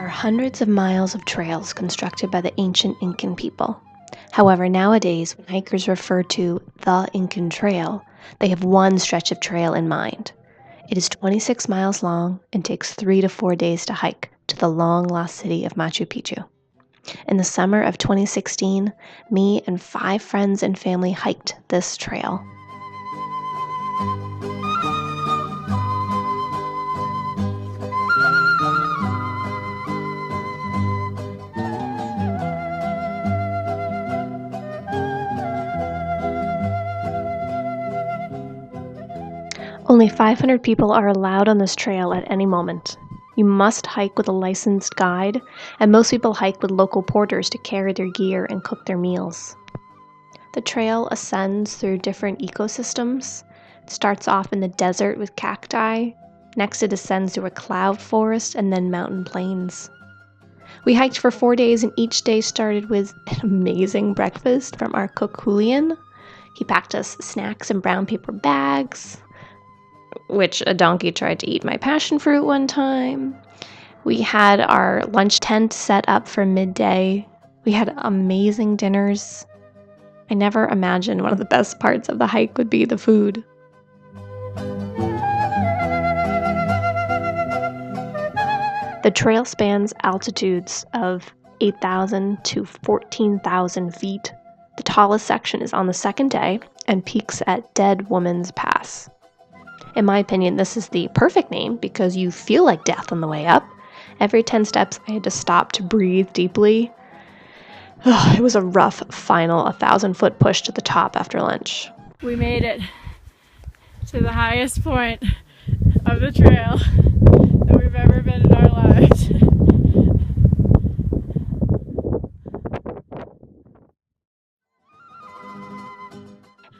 are hundreds of miles of trails constructed by the ancient Incan people. However, nowadays, when hikers refer to the Incan Trail, they have one stretch of trail in mind. It is 26 miles long and takes 3 to 4 days to hike to the long-lost city of Machu Picchu. In the summer of 2016, me and 5 friends and family hiked this trail. Only 500 people are allowed on this trail at any moment. You must hike with a licensed guide, and most people hike with local porters to carry their gear and cook their meals. The trail ascends through different ecosystems. It starts off in the desert with cacti. Next, it ascends through a cloud forest and then mountain plains. We hiked for 4 days, and each day started with an amazing breakfast from our cook Julian. He packed us snacks in brown paper bags, which a donkey tried to eat my passion fruit one time. We had our lunch tent set up for midday. We had amazing dinners. I never imagined one of the best parts of the hike would be the food. The trail spans altitudes of 8,000 to 14,000 feet. The tallest section is on the second day and peaks at Dead Woman's Pass. In my opinion, this is the perfect name because you feel like death on the way up. Every 10 steps, I had to stop to breathe deeply. It was a rough final 1,000-foot push to the top after lunch. We made it to the highest point of the trail that we've ever been in our lives.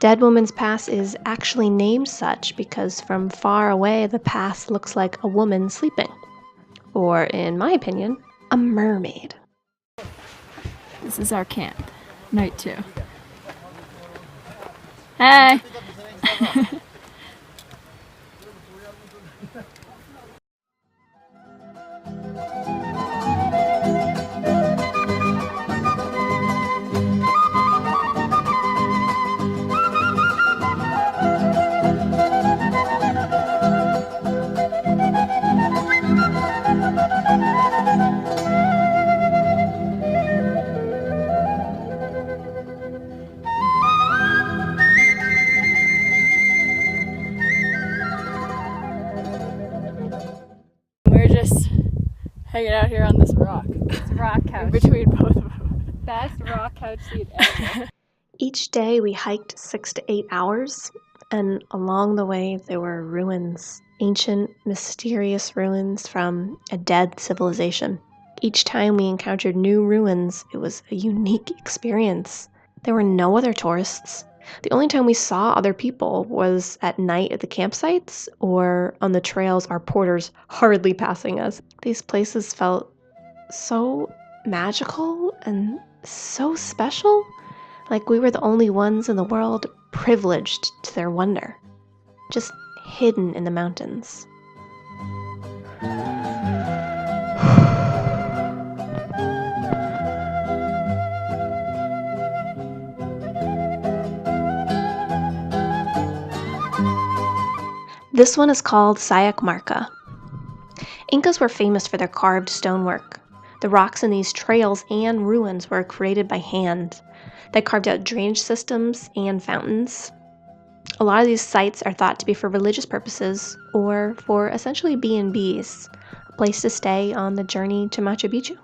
Dead Woman's Pass is actually named such because from far away the pass looks like a woman sleeping. Or, in my opinion, a mermaid. This is our camp. Night 2. Hey! Hanging out here on this rock. It's a rock couch. In between both of them. Best rock couch seat ever. Each day we hiked 6 to 8 hours, and along the way there were ruins, ancient, mysterious ruins from a dead civilization. Each time we encountered new ruins, it was a unique experience. There were no other tourists. The only time we saw other people was at night at the campsites or on the trails, our porters hurriedly passing us. These places felt so magical and so special, like we were the only ones in the world privileged to their wonder, just hidden in the mountains. This one is called Sayac Marca. Incas were famous for their carved stonework. The rocks in these trails and ruins were created by hand. They carved out drainage systems and fountains. A lot of these sites are thought to be for religious purposes or for essentially B&Bs, a place to stay on the journey to Machu Picchu.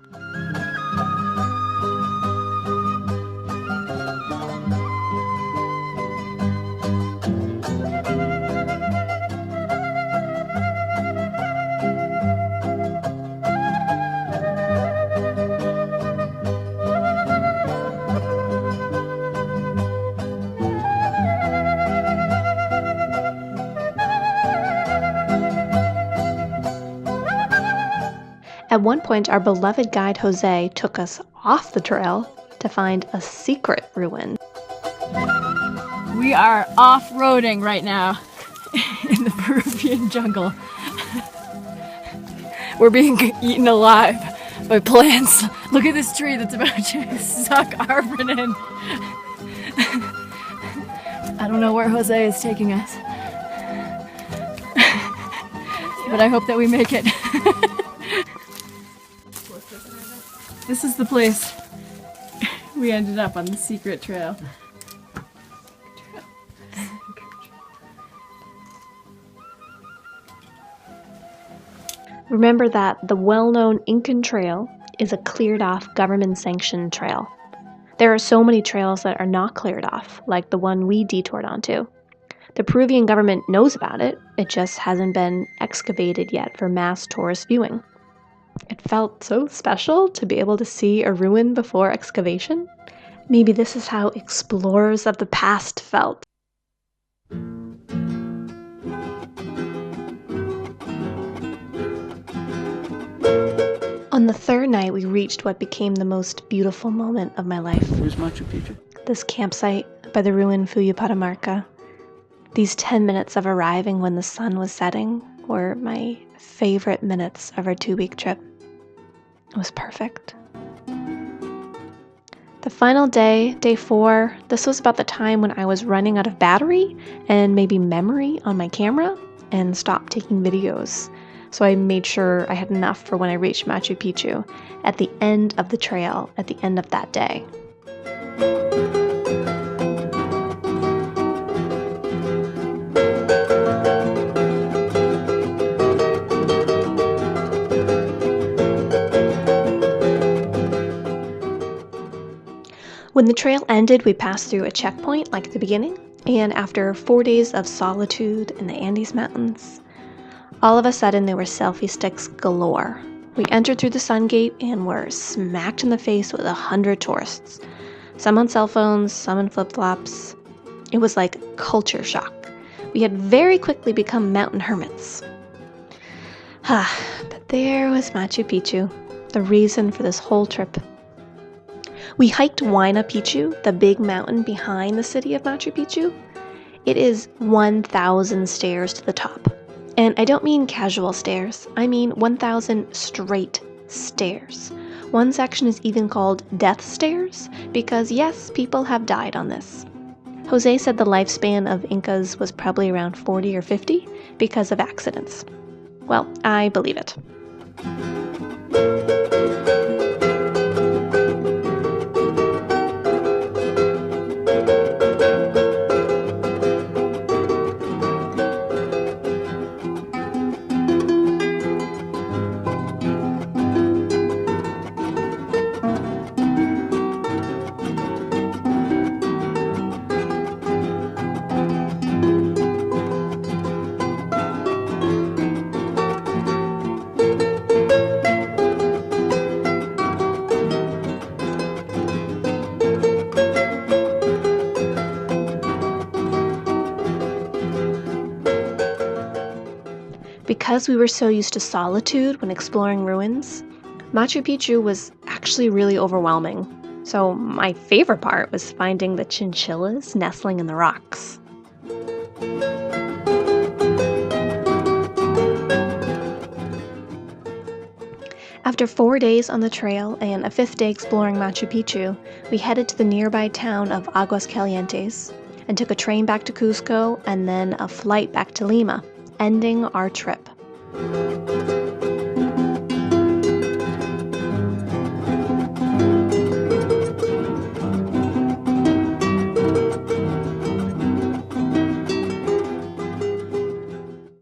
At one point, our beloved guide Jose took us off the trail to find a secret ruin. We are off-roading right now in the Peruvian jungle. We're being eaten alive my plants. Look at this tree that's about to suck Arvin in. I don't know where Jose is taking us. But I hope that we make it. This is the place we ended up on the secret trail. Remember that the well-known Incan trail is a cleared-off, government-sanctioned trail. There are so many trails that are not cleared off, like the one we detoured onto. The Peruvian government knows about it, it just hasn't been excavated yet for mass tourist viewing. It felt so special to be able to see a ruin before excavation. Maybe this is how explorers of the past felt. On the third night, we reached what became the most beautiful moment of my life. Where's Machu Picchu? This campsite by the ruined Marca. These 10 minutes of arriving when the sun was setting were my favorite minutes of our 2-week trip. It was perfect. The final day, day 4, this was about the time when I was running out of battery and maybe memory on my camera and stopped taking videos. So I made sure I had enough for when I reached Machu Picchu at the end of the trail, at the end of that day. When the trail ended, we passed through a checkpoint like at the beginning, and after 4 days of solitude in the Andes Mountains, all of a sudden there were selfie sticks galore. We entered through the sun gate and were smacked in the face with 100 tourists. Some on cell phones, some in flip-flops. It was like culture shock. We had very quickly become mountain hermits. But there was Machu Picchu, the reason for this whole trip. We hiked Huayna Picchu, the big mountain behind the city of Machu Picchu. It is 1,000 stairs to the top. And I don't mean casual stairs, I mean 1,000 straight stairs. One section is even called death stairs, because yes, people have died on this. Jose said the lifespan of Incas was probably around 40 or 50 because of accidents. Well, I believe it. Because we were so used to solitude when exploring ruins, Machu Picchu was actually really overwhelming. So my favorite part was finding the chinchillas nestling in the rocks. After 4 days on the trail and a 5th day exploring Machu Picchu, we headed to the nearby town of Aguascalientes and took a train back to Cusco and then a flight back to Lima, ending our trip.